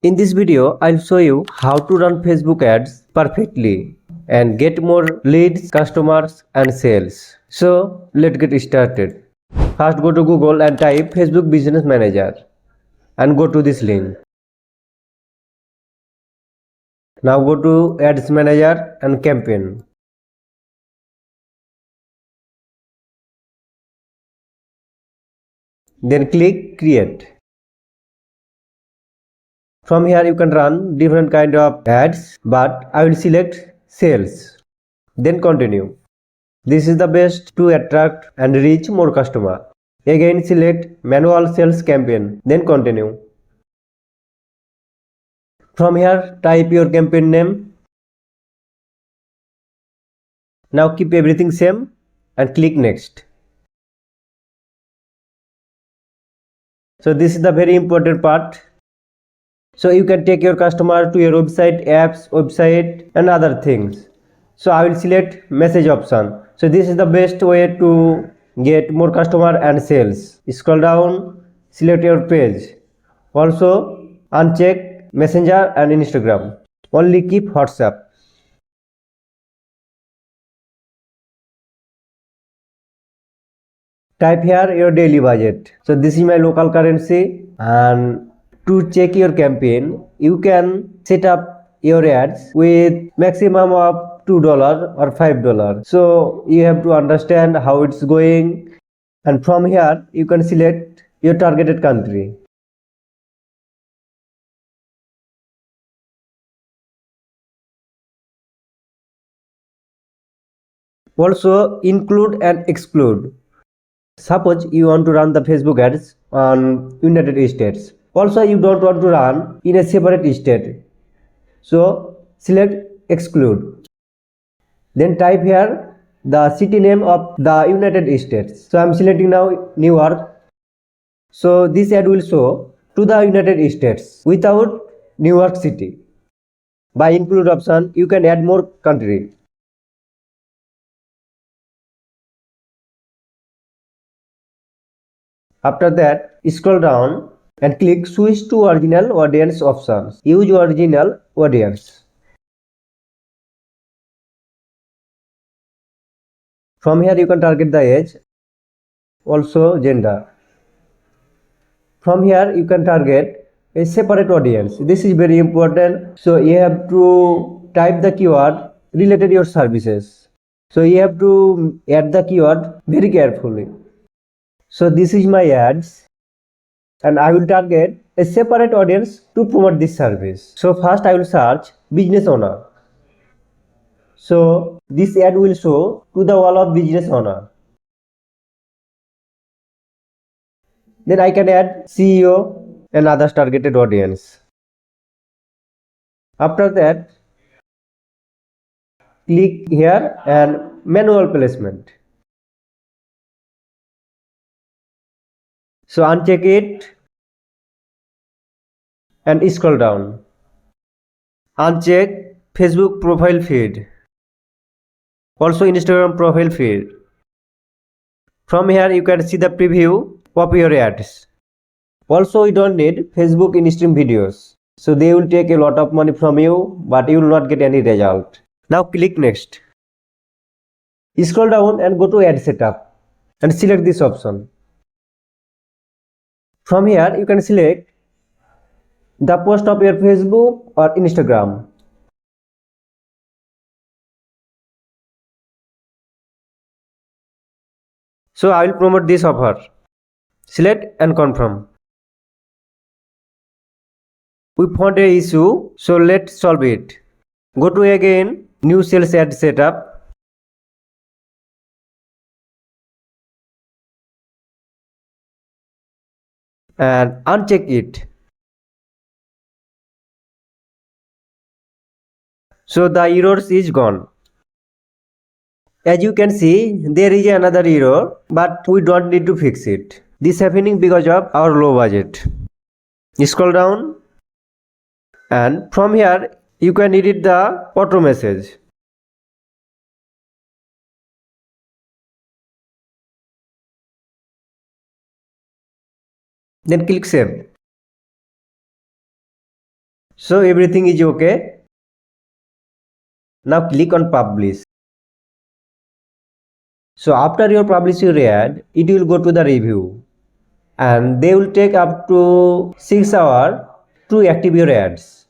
In this video, I'll show you how to run Facebook ads perfectly and get more leads, customers and sales. So let's get started. First go to Google and type Facebook Business Manager and go to this link. Now go to Ads Manager and Campaign. Then click Create. From here you can run different kind of ads, but I will select sales. Then continue. This is the best to attract and reach more customer. Again select manual sales campaign. Then continue. From here type your campaign name. Now keep everything same and click next. So this is the very important part. So you can take your customer to your website, website and other things. So I will select message option. So this is the best way to get more customer and sales. Scroll down, select your page. Also uncheck Messenger and Instagram. Only keep WhatsApp. Type here your daily budget. So this is my local currency, and to check your campaign you can set up your ads with maximum of $2 or $5. So you have to understand how it's going, and from here you can select your targeted country. Also include and exclude. Suppose you want to run the Facebook ads on United States. Also you don't want to run in a separate state. So select exclude. Then type here the city name of the United States. So I am selecting now New York. So this ad will show to the United States without New York City. By include option you can add more country. After that, scroll down and click switch to original audience options. Use original audience. From here you can target the age, also gender. From here you can target a separate audience. This is very important. So you have to type the keyword related your services. So you have to add the keyword very carefully. So this is my ads, and I will target a separate audience to promote this service. So first I will search business owner. So this ad will show to the wall of business owner. Then I can add CEO and others targeted audience. After that, click here and manual placement. So uncheck it and scroll down. Uncheck Facebook profile feed. Also Instagram profile feed. From here you can see the preview of your ads. Also you don't need Facebook in-stream videos. So they will take a lot of money from you, but you will not get any result. Now click next. Scroll down and go to ad setup and select this option. From here you can select the post of your Facebook or Instagram. So I will promote this offer. Select and confirm. We found a issue, so let's solve it. Go to again new sales ad setup. And uncheck it. So the errors is gone. As you can see, there is another error, but we don't need to fix it. This is happening because of our low budget. Scroll down, and from here you can edit the auto message. Then click save. So everything is okay. Now click on publish. So after you publish your ad, it will go to the review, and they will take up to 6 hours to active your ads.